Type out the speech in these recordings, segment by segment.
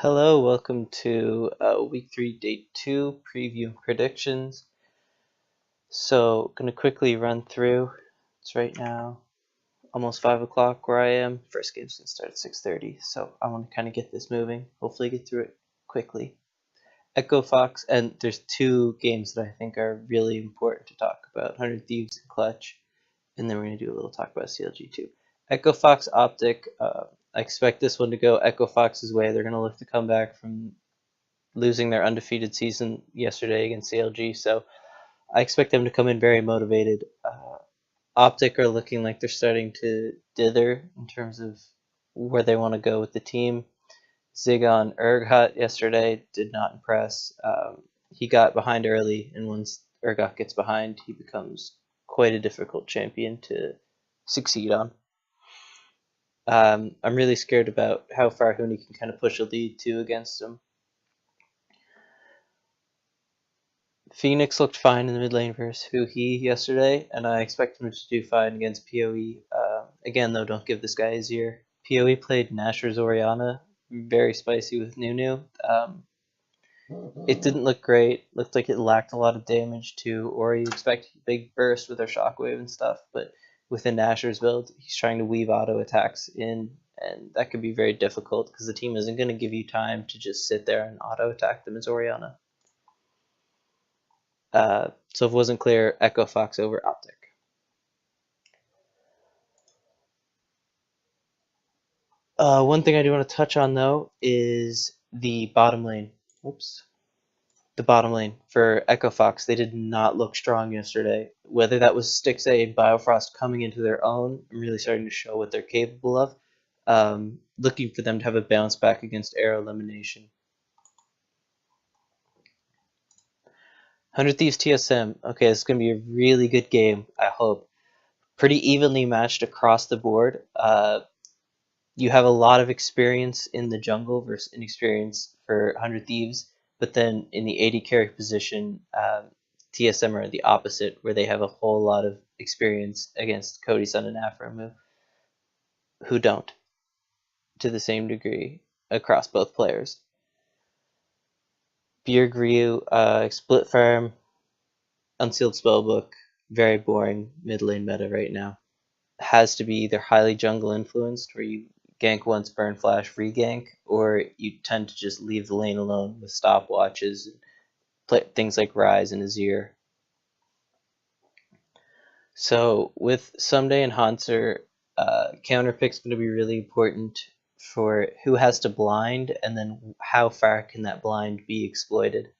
Hello, welcome to week 3, day 2 preview and predictions. So, gonna quickly run through. It's right now almost 5 o'clock where I am. First game's gonna start at 6:30, so I want to kind of get this moving. Hopefully, get through it quickly. Echo Fox, and there's two games that I think are really important to talk about: 100 Thieves and Clutch, and then we're gonna do a little talk about CLG too. Echo Fox Optic. I expect this one to go Echo Fox's way. They're gonna look to come back from losing their undefeated season yesterday against CLG, so I expect them to come in very motivated. Optic are looking like they're starting to dither in terms of where they want to go with the team. Zigon Urgot yesterday did not impress. He got behind early, and once Urgot gets behind, he becomes quite a difficult champion to succeed on. I'm really scared about how far Huni can kind of push a lead too against him. Phoenix looked fine in the mid lane versus He yesterday, and I expect him to do fine against PoE. Again, though, don't give this guy his ear. PoE played Nashor's Orianna, very spicy with Nunu. It didn't look great. Looked like it lacked a lot of damage too, or you expect a big burst with their shockwave and stuff, but within Nashor's build, he's trying to weave auto attacks in, and that could be very difficult because the team isn't going to give you time to just sit there and auto attack them as Orianna. So if it wasn't clear, Echo Fox over Optic. One thing I do want to touch on though is the bottom lane. Oops. The bottom lane for Echo Fox. They did not look strong yesterday. Whether that was Stixxay and Biofrost coming into their own, I'm really starting to show what they're capable of. Looking for them to have a bounce back against Arrow Elimination. 100 Thieves TSM. Okay, this is going to be a really good game, I hope. Pretty evenly matched across the board. You have a lot of experience in the jungle versus inexperience for 100 Thieves, but then in the AD carry position, TSM are the opposite, where they have a whole lot of experience against Cody, Sun, and Aframu, who don't, to the same degree, across both players. Bjerg Ryu, Split Farm, Unsealed Spellbook, very boring mid lane meta right now. Has to be either highly jungle influenced, where you gank once, burn flash, regank, or you tend to just leave the lane alone with stopwatches and play things like Rise and Azir. So with Someday and Hanser, counter pick's going to be really important for who has to blind, and then how far can that blind be exploited,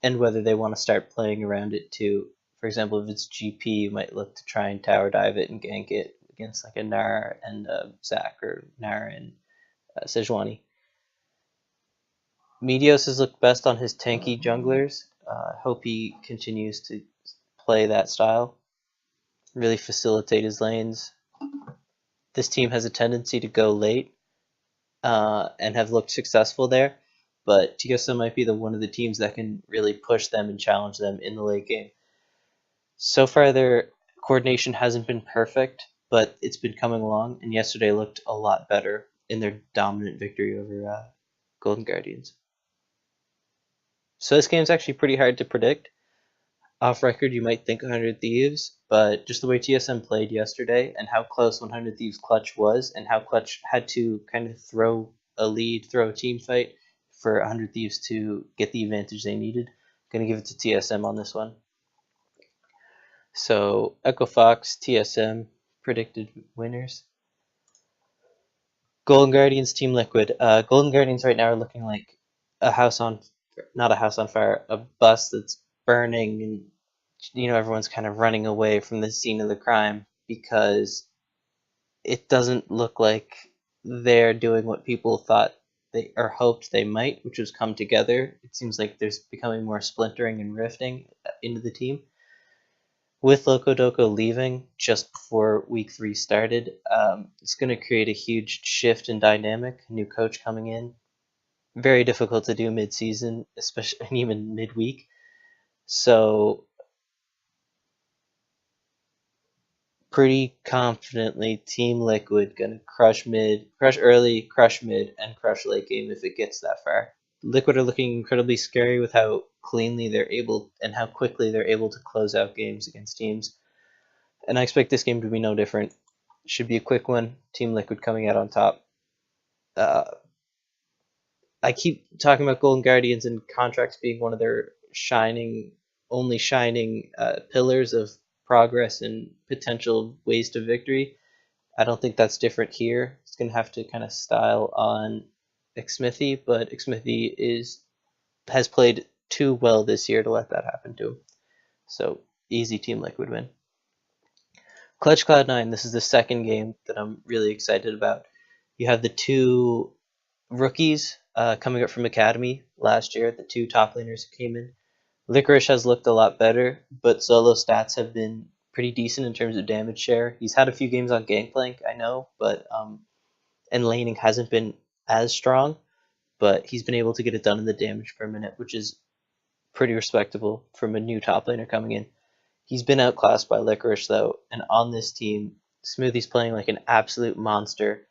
and whether they want to start playing around it too. For example, if it's GP, you might look to try and tower dive it and gank it against like a Gnar and Zac, or Gnar and Sejuani. Meteos has looked best on his tanky junglers. I hope he continues to play that style, really facilitate his lanes. This team has a tendency to go late and have looked successful there, but TSM might be one of the teams that can really push them and challenge them in the late game. So far, their coordination hasn't been perfect, but it's been coming along, and yesterday looked a lot better in their dominant victory over Golden Guardians. So this game's actually pretty hard to predict. Off record, you might think 100 Thieves, but just the way TSM played yesterday and how close 100 Thieves Clutch was, and how Clutch had to kind of throw a lead, throw a team fight for 100 Thieves to get the advantage they needed, going to give it to TSM on this one. So Echo Fox, TSM, predicted winners. Golden Guardians, Team Liquid. Golden Guardians right now are looking like a house on, not a house on fire, a bus that's burning, and everyone's kind of running away from the scene of the crime because it doesn't look like they're doing what people thought they or hoped they might, which was come together. It seems like there's becoming more splintering and rifting into the team. With Loco leaving just before week 3 started, it's going to create a huge shift in dynamic. New coach coming in, very difficult to do mid-season, especially and even midweek. So pretty confidently Team Liquid gonna crush mid, crush early, crush mid, and crush late game if it gets that far. Liquid are looking incredibly scary with how cleanly they're able and how quickly they're able to close out games against teams. And I expect this game to be no different. Should be a quick one. Team Liquid coming out on top. Uh, I keep talking about Golden Guardians and contracts being one of their only shining pillars of progress and potential ways to victory. I don't think that's different here. It's going to have to kind of style on Xmithy, but Xmithy has played too well this year to let that happen to him. So easy Team Liquid win. Clutch Cloud9, this is the second game that I'm really excited about. You have the two rookies coming up from Academy last year, the two top laners who came in. Licorice has looked a lot better, but solo stats have been pretty decent in terms of damage share. He's had a few games on Gangplank, I know, but and laning hasn't been as strong, but he's been able to get it done in the damage per minute, which is pretty respectable from a new top laner coming in. He's been outclassed by Licorice though, and on this team, Smoothie's playing like an absolute monster.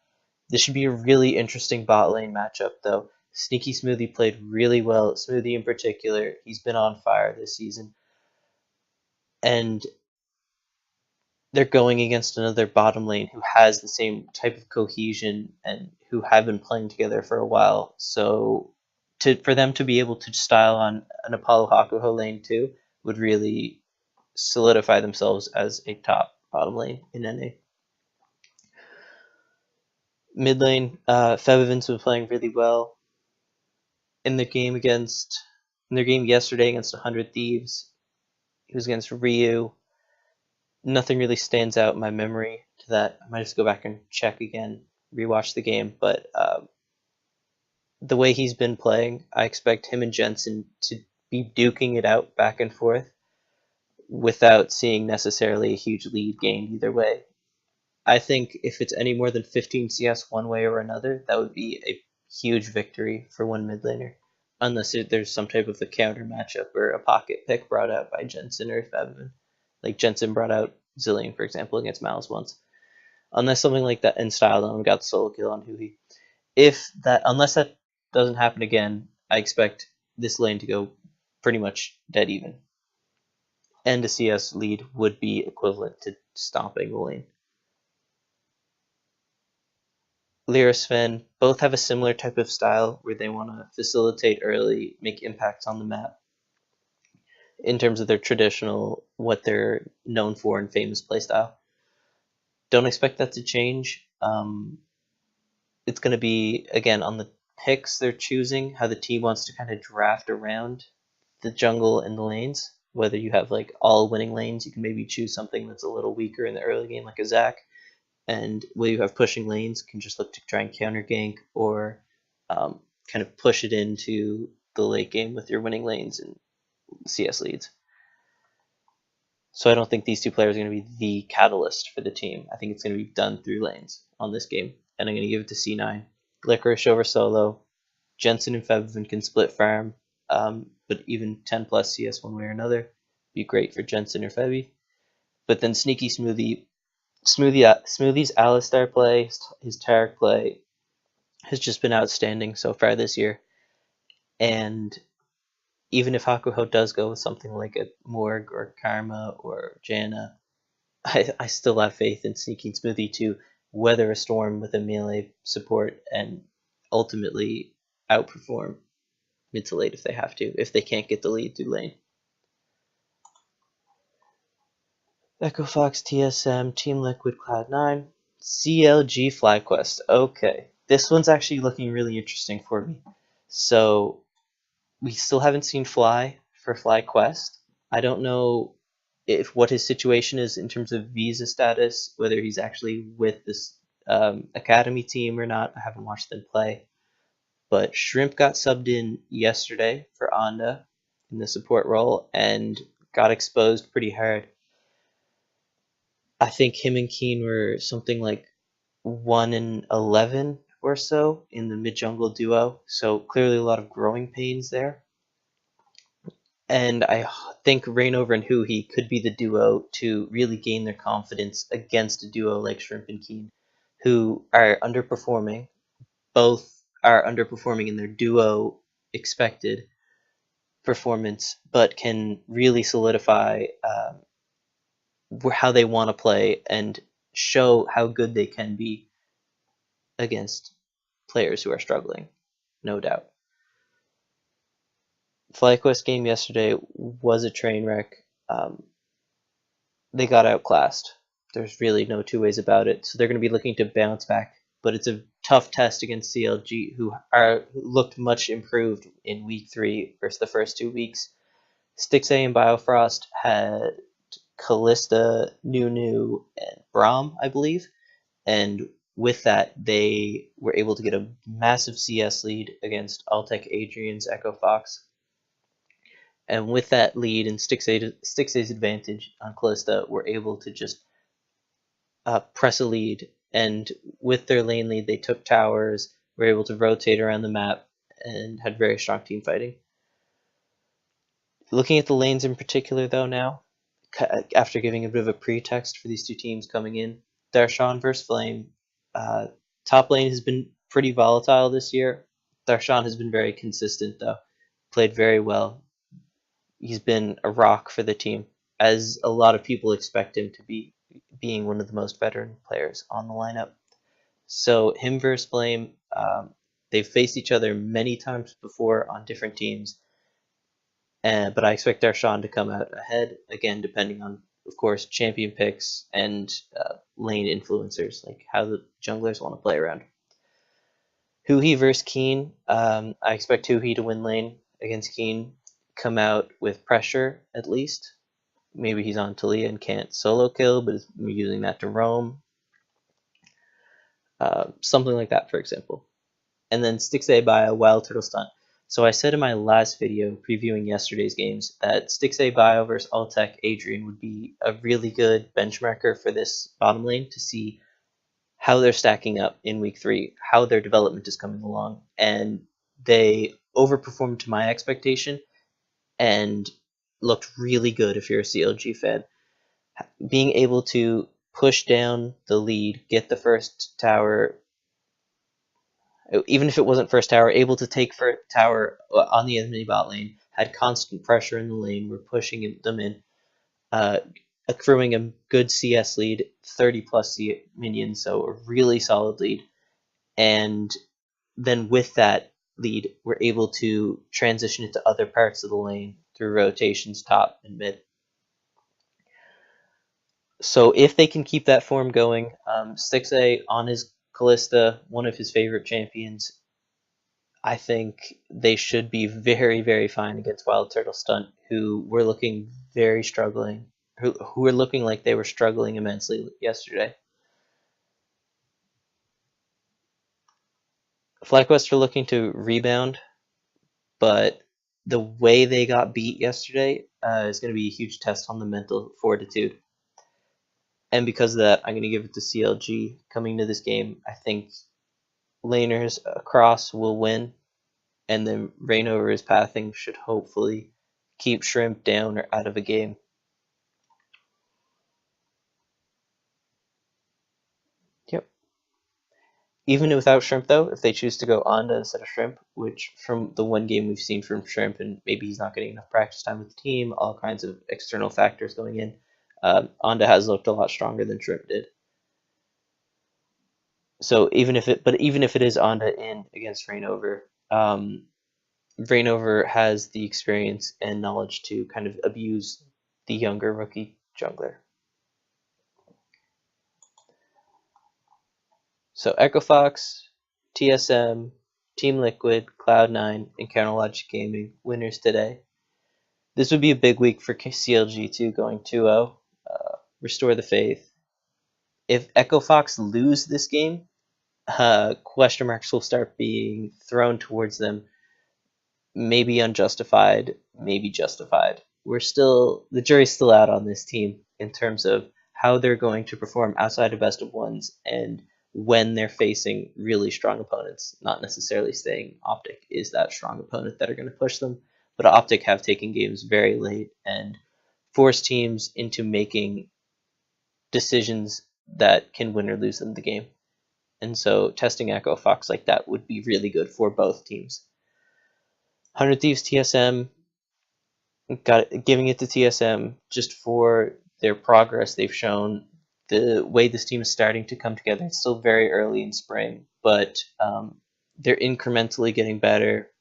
This should be a really interesting bot lane matchup though. Sneaky Smoothie played really well. Smoothie in particular, he's been on fire this season. And they're going against another bottom lane who has the same type of cohesion and who have been playing together for a while. So for them to be able to style on an Apollo Hakuho lane too would really solidify themselves as a top bottom lane in NA. Mid lane, Febiven's been playing really well. In their game yesterday against 100 Thieves, he was against Ryu. Nothing really stands out in my memory to that. I might just go back and check again, rewatch the game. But the way he's been playing, I expect him and Jensen to be duking it out back and forth without seeing necessarily a huge lead gained either way. I think if it's any more than 15 CS one way or another, that would be a huge victory for one mid laner. Unless there's some type of a counter matchup or a pocket pick brought out by Jensen or Febiven. Like Jensen brought out Zillion, for example, against Malice once. Unless something like that in style got the solo kill on Huhi. Unless that doesn't happen again, I expect this lane to go pretty much dead even. And a CS lead would be equivalent to stomping the lane. Lyra Sven both have a similar type of style where they want to facilitate early, make impacts on the map in terms of their traditional, what they're known for and famous playstyle. Don't expect that to change. It's going to be, again, on the picks they're choosing, how the team wants to kind of draft around the jungle and the lanes. Whether you have like all winning lanes, you can maybe choose something that's a little weaker in the early game, like a Zac. And where you have pushing lanes, can just look to try and counter gank or kind of push it into the late game with your winning lanes and CS leads. So I don't think these two players are going to be the catalyst for the team. I think it's going to be done through lanes on this game. And I'm going to give it to C9. Licorice over solo. Jensen and Febiven can split farm, but even 10 plus CS one way or another be great for Jensen or Febi. But then Sneaky Smoothie's Alistar play, his Taric play, has just been outstanding so far this year. And even if Hakuho does go with something like a Morg or Karma or Janna, I still have faith in Sneaky Smoothie to weather a storm with a melee support and ultimately outperform mid to late if they have to, if they can't get the lead through lane. Echo Fox, TSM, Team Liquid, Cloud9, CLG FlyQuest. Okay, this one's actually looking really interesting for me. So we still haven't seen Fly for FlyQuest. I don't know what his situation is in terms of visa status, whether he's actually with this academy team or not. I haven't watched them play. But Shrimp got subbed in yesterday for Onda in the support role and got exposed pretty hard. I think him and Keen were something like 1-11 or so in the mid jungle duo, so clearly a lot of growing pains there. And I think Reignover and Huhi could be the duo to really gain their confidence against a duo like Shrimp and Keen, who are underperforming. Both are underperforming in their duo expected performance, but can really solidify how they want to play and show how good they can be against players who are struggling, no doubt. FlyQuest game yesterday was a train wreck. They got outclassed. There's really no two ways about it. So they're going to be looking to bounce back, but it's a tough test against CLG, who looked much improved in week 3 versus the first 2 weeks. Stixay and Biofrost had Callista, Nunu, and Braum, I believe. And with that, they were able to get a massive CS lead against Altec Adrian's Echo Fox. And with that lead and Stixay's advantage on Callista, were able to just press a lead. And with their lane lead, they took towers, were able to rotate around the map, and had very strong team fighting. Looking at the lanes in particular, though, now, after giving a bit of a pretext for these two teams coming in, Darshan versus Flame. Top lane has been pretty volatile this year. Darshan has been very consistent, though. Played very well. He's been a rock for the team, as a lot of people expect him to be, being one of the most veteran players on the lineup. So him versus Flame, they've faced each other many times before on different teams. But I expect Darshan to come out ahead, again, depending on, of course, champion picks and lane influencers, like how the junglers want to play around. Huhi versus Keen. I expect Huhi to win lane against Keen, come out with pressure at least. Maybe he's on Talia and can't solo kill, but is using that to roam. Something like that, for example. And then Stixay by a Wild Turtle Stunt. So I said in my last video previewing yesterday's games that Stixay Bio versus Altec Adrian would be a really good benchmarker for this bottom lane to see how they're stacking up in week 3, how their development is coming along. And they overperformed to my expectation and looked really good if you're a CLG fan. Being able to push down the lead, get the first tower, even if it wasn't first tower, able to take first tower on the enemy bot lane, had constant pressure in the lane, were pushing them in, accruing a good CS lead, 30 plus minions, so a really solid lead. And then with that lead, we're able to transition into other parts of the lane through rotations, top and mid. So if they can keep that form going, Stixay on his Callista, one of his favorite champions, I think they should be very, very fine against Wild Turtle Stunt, who were looking very struggling, who were looking like they were struggling immensely yesterday. FlyQuest are looking to rebound, but the way they got beat yesterday is going to be a huge test on the mental fortitude. And because of that, I'm going to give it to CLG. Coming to this game, I think laners across will win, and then Reignover's pathing should hopefully keep Shrimp down or out of a game. Yep. Even without Shrimp, though, if they choose to go Onda instead of Shrimp, which from the one game we've seen from Shrimp, and maybe he's not getting enough practice time with the team, all kinds of external factors going in, Onda has looked a lot stronger than Shrimp did. So even if it is Onda in against Reignover, Reignover has the experience and knowledge to kind of abuse the younger rookie jungler. So Echo Fox, TSM, Team Liquid, Cloud9, and Counterlogic Gaming winners today. This would be a big week for CLG2 going 2-0. Restore the faith. If Echo Fox lose this game, question marks will start being thrown towards them. Maybe unjustified, maybe justified. The jury's still out on this team in terms of how they're going to perform outside of best of ones and when they're facing really strong opponents, not necessarily saying Optic is that strong opponent that are going to push them, but Optic have taken games very late and forced teams into making decisions that can win or lose them the game. And so testing Echo Fox like that would be really good for both teams. 100 Thieves TSM, giving it to TSM just for their progress they've shown, the way this team is starting to come together. It's still very early in spring, but they're incrementally getting better.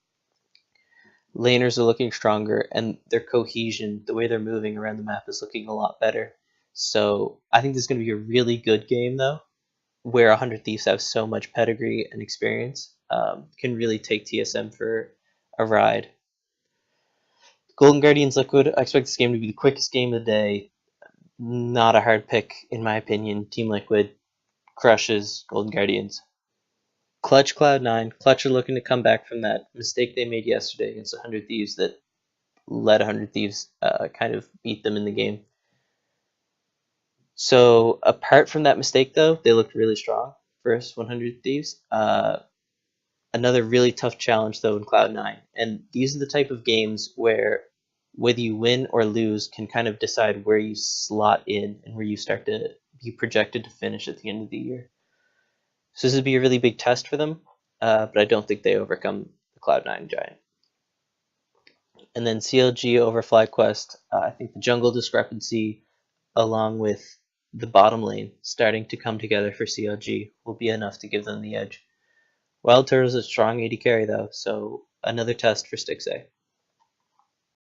Laners are looking stronger, and their cohesion, the way they're moving around the map, is looking a lot better. So I think this is going to be a really good game, though, where 100 Thieves have so much pedigree and experience, can really take TSM for a ride. Golden Guardians Liquid, I expect this game to be the quickest game of the day. Not a hard pick, in my opinion. Team Liquid crushes Golden Guardians. Clutch Cloud9. Clutch are looking to come back from that mistake they made yesterday against 100 Thieves that let 100 Thieves kind of beat them in the game. So apart from that mistake, though, they looked really strong versus 100 Thieves. Another really tough challenge, though, in Cloud9. And these are the type of games where whether you win or lose can kind of decide where you slot in and where you start to be projected to finish at the end of the year. So this would be a really big test for them, but I don't think they overcome the Cloud9 giant. And then CLG over FlyQuest, I think the jungle discrepancy along with the bottom lane starting to come together for CLG will be enough to give them the edge. Wild Turtle is a strong AD carry, though, so another test for Stixxay.